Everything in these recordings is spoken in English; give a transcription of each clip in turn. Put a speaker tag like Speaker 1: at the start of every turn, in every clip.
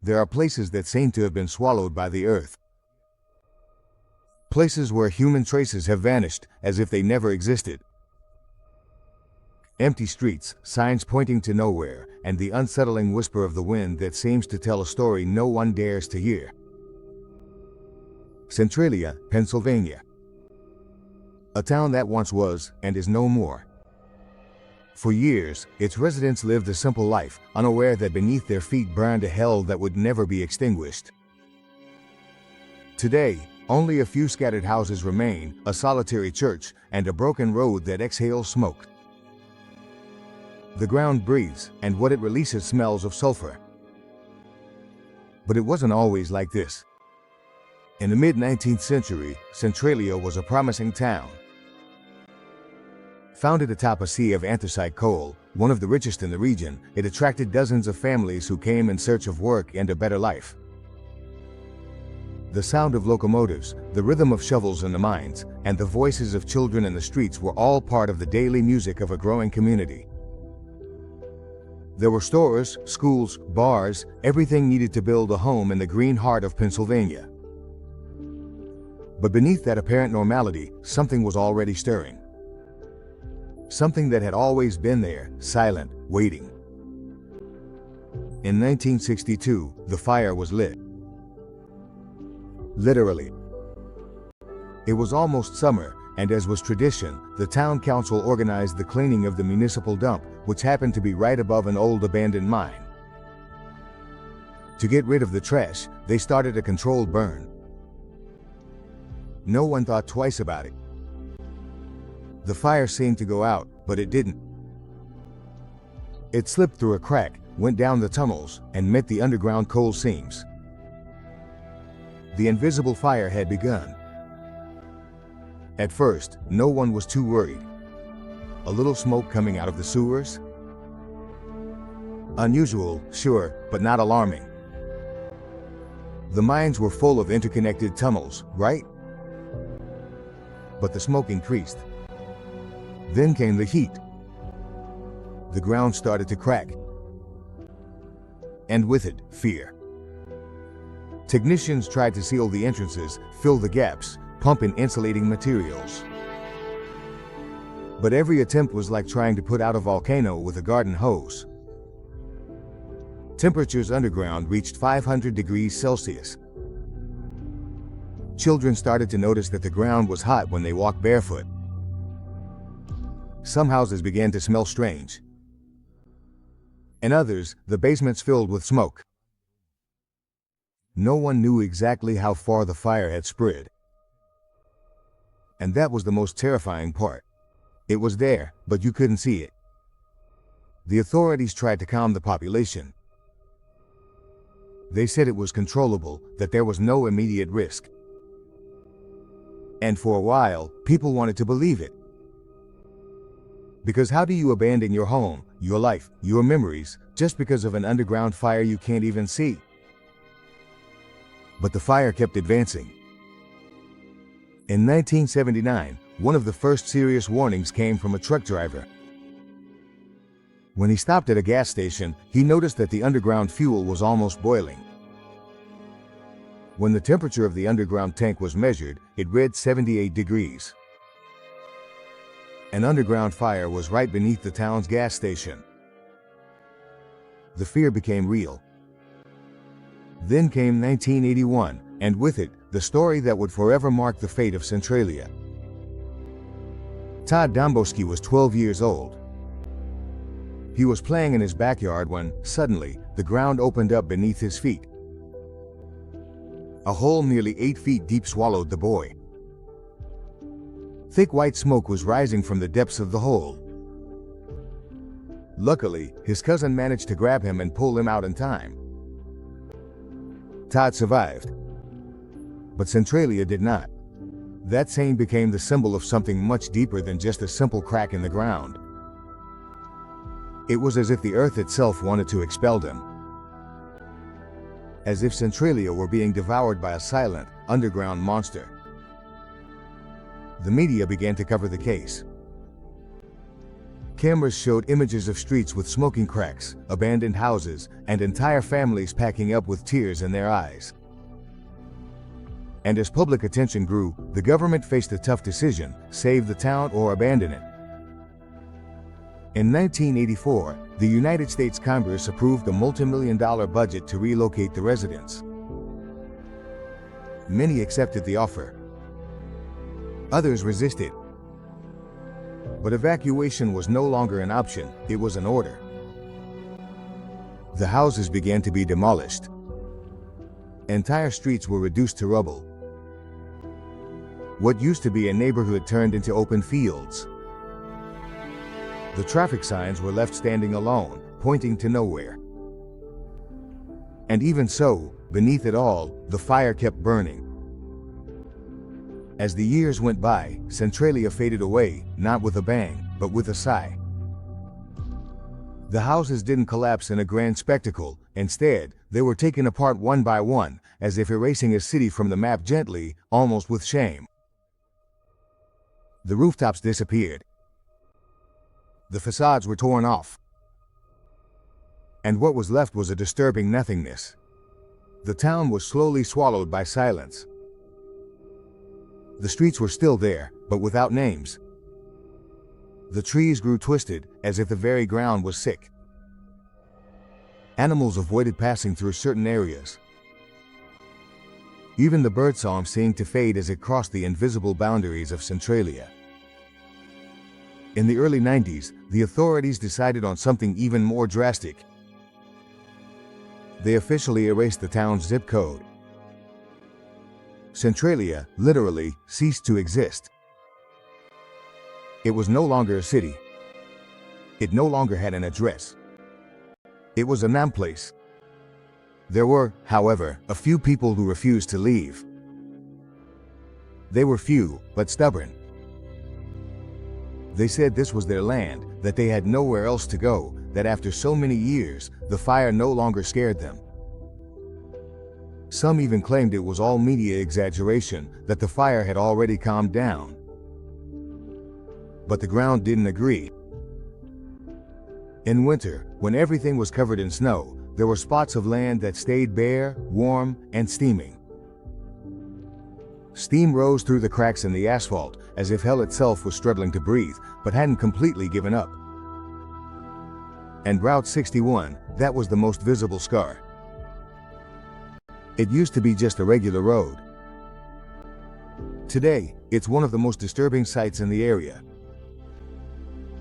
Speaker 1: There are places that seem to have been swallowed by the earth. Places where human traces have vanished, as if they never existed. Empty streets, signs pointing to nowhere, and the unsettling whisper of the wind that seems to tell a story no one dares to hear. Centralia, Pennsylvania. A town that once was, and is no more. For years, its residents lived a simple life, unaware that beneath their feet burned a hell that would never be extinguished. Today, only a few scattered houses remain, a solitary church, and a broken road that exhales smoke. The ground breathes, and what it releases smells of sulfur. But it wasn't always like this. In the mid-19th century, Centralia was a promising town. Founded atop a sea of anthracite coal, one of the richest in the region, it attracted dozens of families who came in search of work and a better life. The sound of locomotives, the rhythm of shovels in the mines, and the voices of children in the streets were all part of the daily music of a growing community. There were stores, schools, bars, everything needed to build a home in the green heart of Pennsylvania. But beneath that apparent normality, something was already stirring. Something that had always been there, silent, waiting. In 1962, the fire was lit. Literally. It was almost summer, and as was tradition, the town council organized the cleaning of the municipal dump, which happened to be right above an old abandoned mine. To get rid of the trash, they started a controlled burn. No one thought twice about it. The fire seemed to go out, but it didn't. It slipped through a crack, went down the tunnels, and met the underground coal seams. The invisible fire had begun. At first, no one was too worried. A little smoke coming out of the sewers? Unusual, sure, but not alarming. The mines were full of interconnected tunnels, right? But the smoke increased. Then came the heat. The ground started to crack. And with it, fear. Technicians tried to seal the entrances, fill the gaps, pump in insulating materials. But every attempt was like trying to put out a volcano with a garden hose. Temperatures underground reached 500 degrees Celsius. Children started to notice that the ground was hot when they walked barefoot. Some houses began to smell strange. In others, the basements filled with smoke. No one knew exactly how far the fire had spread. And that was the most terrifying part. It was there, but you couldn't see it. The authorities tried to calm the population. They said it was controllable, that there was no immediate risk. And for a while, people wanted to believe it. Because how do you abandon your home, your life, your memories, just because of an underground fire you can't even see? But the fire kept advancing. In 1979, one of the first serious warnings came from a truck driver. When he stopped at a gas station, he noticed that the underground fuel was almost boiling. When the temperature of the underground tank was measured, it read 78 degrees. An underground fire was right beneath the town's gas station. The fear became real. Then came 1981, and with it, the story that would forever mark the fate of Centralia. Todd Domboski was 12 years old. He was playing in his backyard when, suddenly, the ground opened up beneath his feet. A hole nearly 8 feet deep swallowed the boy. Thick white smoke was rising from the depths of the hole. Luckily, his cousin managed to grab him and pull him out in time. Todd survived. But Centralia did not. That scene became the symbol of something much deeper than just a simple crack in the ground. It was as if the earth itself wanted to expel them. As if Centralia were being devoured by a silent, underground monster. The media began to cover the case. Cameras showed images of streets with smoking cracks, abandoned houses, and entire families packing up with tears in their eyes. And as public attention grew, the government faced a tough decision: save the town or abandon it. In 1984, the United States Congress approved a multi-million-dollar budget to relocate the residents. Many accepted the offer. Others resisted. But evacuation was no longer an option, it was an order. The houses began to be demolished. Entire streets were reduced to rubble. What used to be a neighborhood turned into open fields. The traffic signs were left standing alone, pointing to nowhere. And even so, beneath it all, the fire kept burning. As the years went by, Centralia faded away, not with a bang, but with a sigh. The houses didn't collapse in a grand spectacle. Instead, they were taken apart one by one, as if erasing a city from the map gently, almost with shame. The rooftops disappeared. The facades were torn off. And what was left was a disturbing nothingness. The town was slowly swallowed by silence. The streets were still there, but without names. The trees grew twisted, as if the very ground was sick. Animals avoided passing through certain areas. Even the birdsong seemed to fade as it crossed the invisible boundaries of Centralia. In the early 90s, the authorities decided on something even more drastic. They officially erased the town's zip code. Centralia, literally, ceased to exist. It was no longer a city. It no longer had an address. It was a numb place. There were, however, a few people who refused to leave. They were few, but stubborn. They said this was their land, that they had nowhere else to go, that after so many years, the fire no longer scared them. Some even claimed it was all media exaggeration, that the fire had already calmed down. But the ground didn't agree. In winter, when everything was covered in snow, there were spots of land that stayed bare, warm, and steaming. Steam rose through the cracks in the asphalt, as if hell itself was struggling to breathe, but hadn't completely given up. And Route 61, that was the most visible scar. It used to be just a regular road. Today, it's one of the most disturbing sights in the area.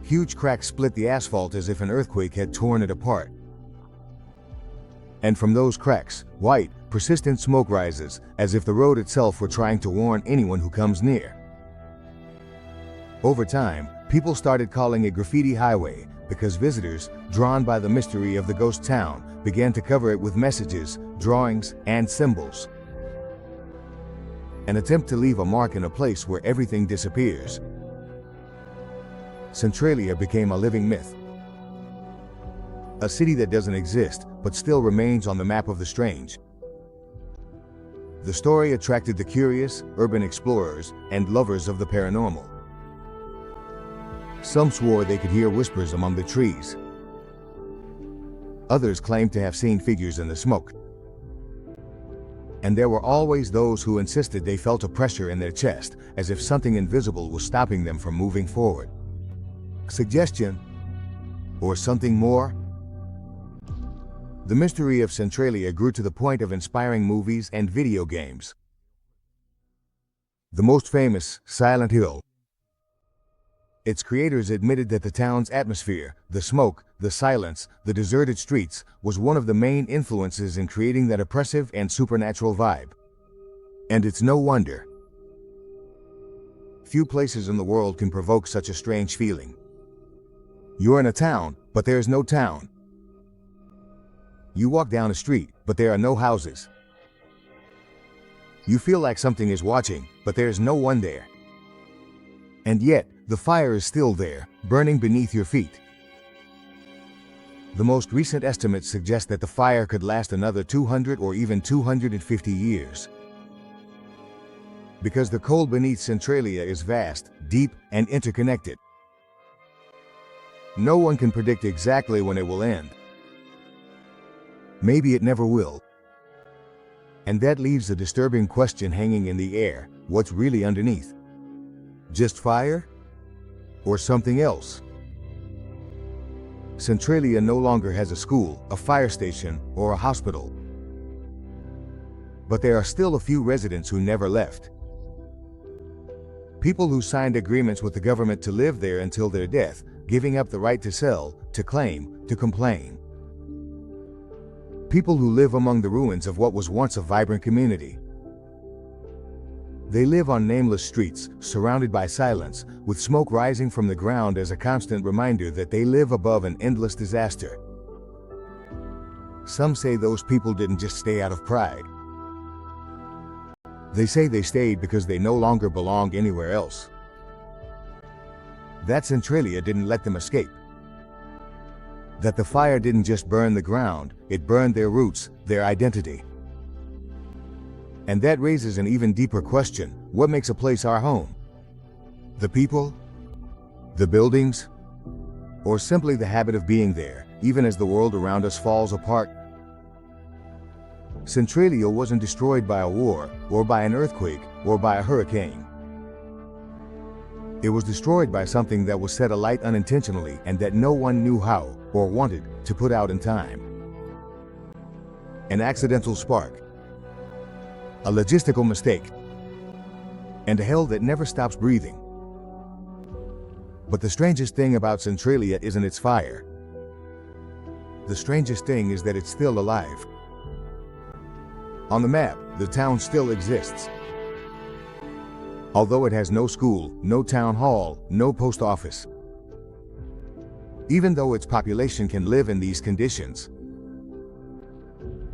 Speaker 1: Huge cracks split the asphalt as if an earthquake had torn it apart. And from those cracks, white, persistent smoke rises, as if the road itself were trying to warn anyone who comes near. Over time, people started calling it Graffiti Highway, because visitors, drawn by the mystery of the ghost town, began to cover it with messages, drawings, and symbols. An attempt to leave a mark in a place where everything disappears. Centralia became a living myth. A city that doesn't exist, but still remains on the map of the strange. The story attracted the curious, urban explorers, and lovers of the paranormal. Some swore they could hear whispers among the trees. Others claimed to have seen figures in the smoke. And there were always those who insisted they felt a pressure in their chest, as if something invisible was stopping them from moving forward. Suggestion? Or something more? The mystery of Centralia grew to the point of inspiring movies and video games. The most famous, Silent Hill. Its creators admitted that the town's atmosphere, the smoke, the silence, the deserted streets, was one of the main influences in creating that oppressive and supernatural vibe. And it's no wonder. Few places in the world can provoke such a strange feeling. You're in a town, but there's no town. You walk down a street, but there are no houses. You feel like something is watching, but there's no one there. And yet, the fire is still there, burning beneath your feet. The most recent estimates suggest that the fire could last another 200 or even 250 years. Because the cold beneath Centralia is vast, deep, and interconnected. no one can predict exactly when it will end. Maybe it never will. And that leaves a disturbing question hanging in the air: what's really underneath? Just fire? Or something else? Centralia no longer has a school, a fire station, or a hospital. But there are still a few residents who never left. People who signed agreements with the government to live there until their death, giving up the right to sell, to claim, to complain. People who live among the ruins of what was once a vibrant community. They live on nameless streets, surrounded by silence, with smoke rising from the ground as a constant reminder that they live above an endless disaster. Some say those people didn't just stay out of pride. They say they stayed because they no longer belong anywhere else. That Centralia didn't let them escape. That the fire didn't just burn the ground, it burned their roots, their identity. And that raises an even deeper question: what makes a place our home? The people? The buildings? Or simply the habit of being there, even as the world around us falls apart? Centralia wasn't destroyed by a war, or by an earthquake, or by a hurricane. It was destroyed by something that was set alight unintentionally and that no one knew how, or wanted, to put out in time. An accidental spark. A logistical mistake. And a hell that never stops breathing. But the strangest thing about Centralia isn't its fire. The strangest thing is that it's still alive. On the map, the town still exists. Although it has no school, no town hall, no post office. Even though its population can live in these conditions.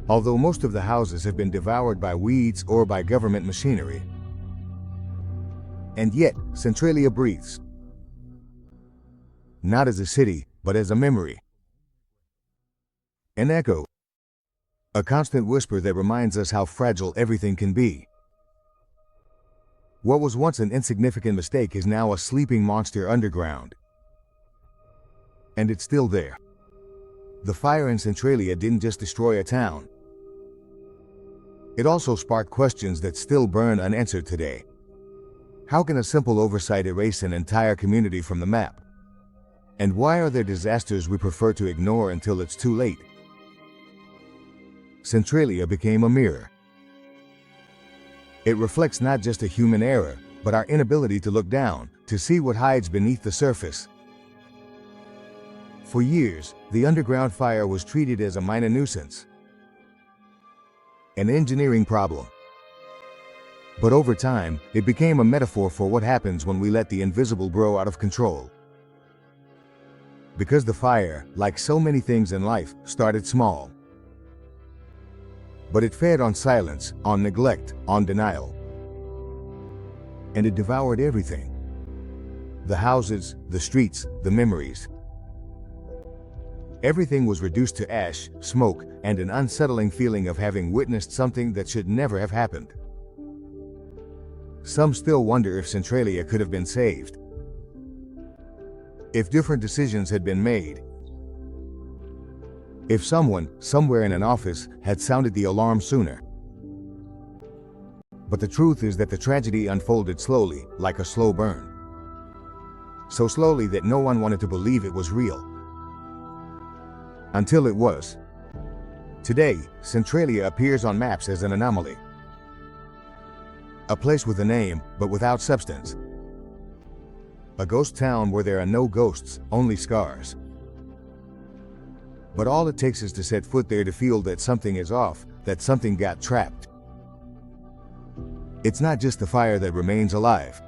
Speaker 1: Although most of the houses have been devoured by weeds or by government machinery. And yet, Centralia breathes. Not as a city, but as a memory. An echo. A constant whisper that reminds us how fragile everything can be. What was once an insignificant mistake is now a sleeping monster underground. And it's still there. The fire in Centralia didn't just destroy a town. It also sparked questions that still burn unanswered today. How can a simple oversight erase an entire community from the map? And why are there disasters we prefer to ignore until it's too late? Centralia became a mirror. It reflects not just a human error, but our inability to look down, to see what hides beneath the surface. For years, the underground fire was treated as a minor nuisance, an engineering problem. But over time, it became a metaphor for what happens when we let the invisible grow out of control. Because the fire, like so many things in life, started small. But it fed on silence, on neglect, on denial. And it devoured everything. The houses, the streets, the memories. Everything was reduced to ash, smoke, and an unsettling feeling of having witnessed something that should never have happened. Some still wonder if Centralia could have been saved. If different decisions had been made. If someone, somewhere in an office, had sounded the alarm sooner. But the truth is that the tragedy unfolded slowly, like a slow burn. So slowly that no one wanted to believe it was real. Until it was. Today, Centralia appears on maps as an anomaly. A place with a name, but without substance. A ghost town where there are no ghosts, only scars. But all it takes is to set foot there to feel that something is off, that something got trapped. It's not just the fire that remains alive.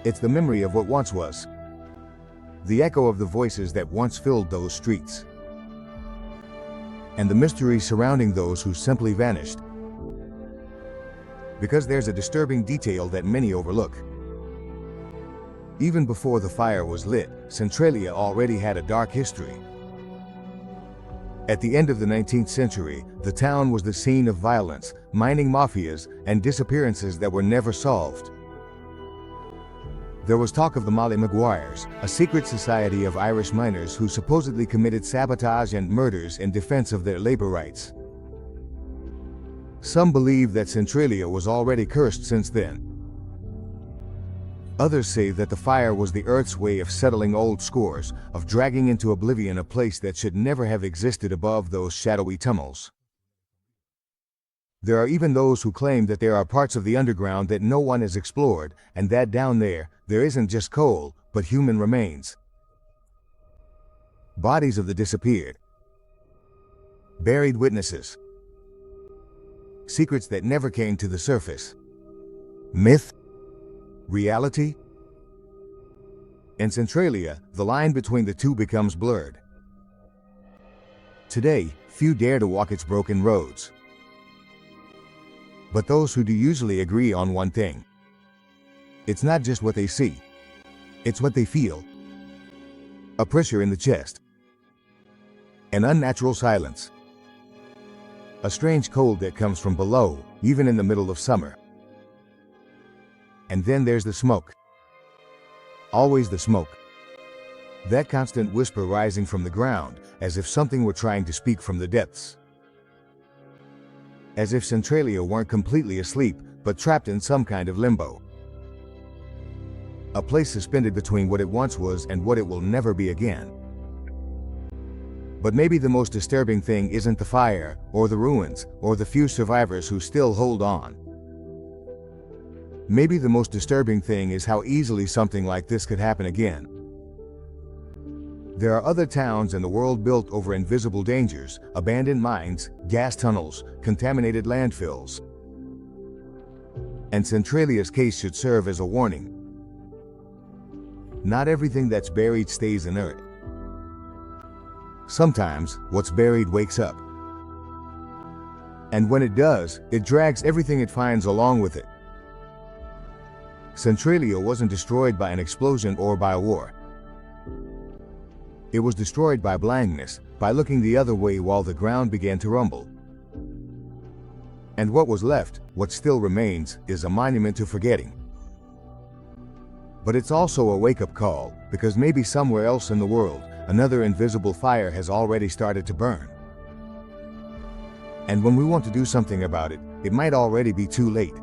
Speaker 1: It's the memory of what once was. The echo of the voices that once filled those streets. And the mystery surrounding those who simply vanished. Because there's a disturbing detail that many overlook. Even before the fire was lit, Centralia already had a dark history. At the end of the 19th century, the town was the scene of violence, mining mafias, and disappearances that were never solved. There was talk of the Molly Maguires, a secret society of Irish miners who supposedly committed sabotage and murders in defense of their labor rights. Some believe that Centralia was already cursed since then. Others say that the fire was the Earth's way of settling old scores, of dragging into oblivion a place that should never have existed above those shadowy tunnels. There are even those who claim that there are parts of the underground that no one has explored, and that down there isn't just coal, but human remains. Bodies of the disappeared. Buried witnesses. Secrets that never came to the surface. Myth? Reality? In Centralia, the line between the two becomes blurred. Today, few dare to walk its broken roads. But those who do usually agree on one thing. It's not just what they see. It's what they feel. A pressure in the chest. An unnatural silence. A strange cold that comes from below, even in the middle of summer. And then there's the smoke. Always the smoke. That constant whisper rising from the ground, as if something were trying to speak from the depths. As if Centralia weren't completely asleep, but trapped in some kind of limbo. A place suspended between what it once was and what it will never be again. But maybe the most disturbing thing isn't the fire, or the ruins, or the few survivors who still hold on. Maybe the most disturbing thing is how easily something like this could happen again. There are other towns in the world built over invisible dangers, abandoned mines, gas tunnels, contaminated landfills. And Centralia's case should serve as a warning. Not everything that's buried stays inert. Sometimes, what's buried wakes up. And when it does, it drags everything it finds along with it. Centralia wasn't destroyed by an explosion or by a war. It was destroyed by blindness, by looking the other way while the ground began to rumble. And what was left, what still remains, is a monument to forgetting. But it's also a wake-up call, because maybe somewhere else in the world, another invisible fire has already started to burn. And when we want to do something about it, it might already be too late.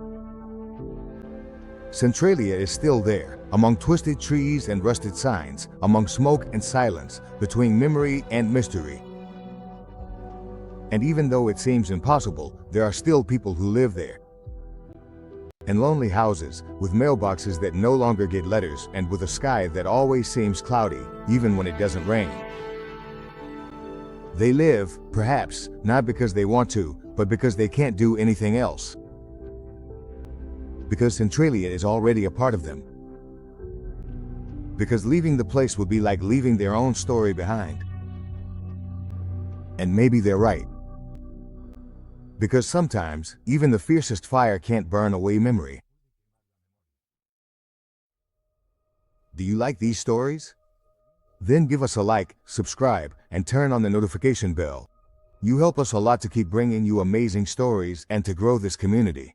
Speaker 1: Centralia is still there, among twisted trees and rusted signs, among smoke and silence, between memory and mystery. And even though it seems impossible, there are still people who live there. In lonely houses, with mailboxes that no longer get letters, and with a sky that always seems cloudy, even when it doesn't rain. They live, perhaps, not because they want to, but because they can't do anything else. Because Centralia is already a part of them. Because leaving the place would be like leaving their own story behind. And maybe they're right. Because sometimes, even the fiercest fire can't burn away memory. Do you like these stories? Then give us a like, subscribe, and turn on the notification bell. You help us a lot to keep bringing you amazing stories and to grow this community.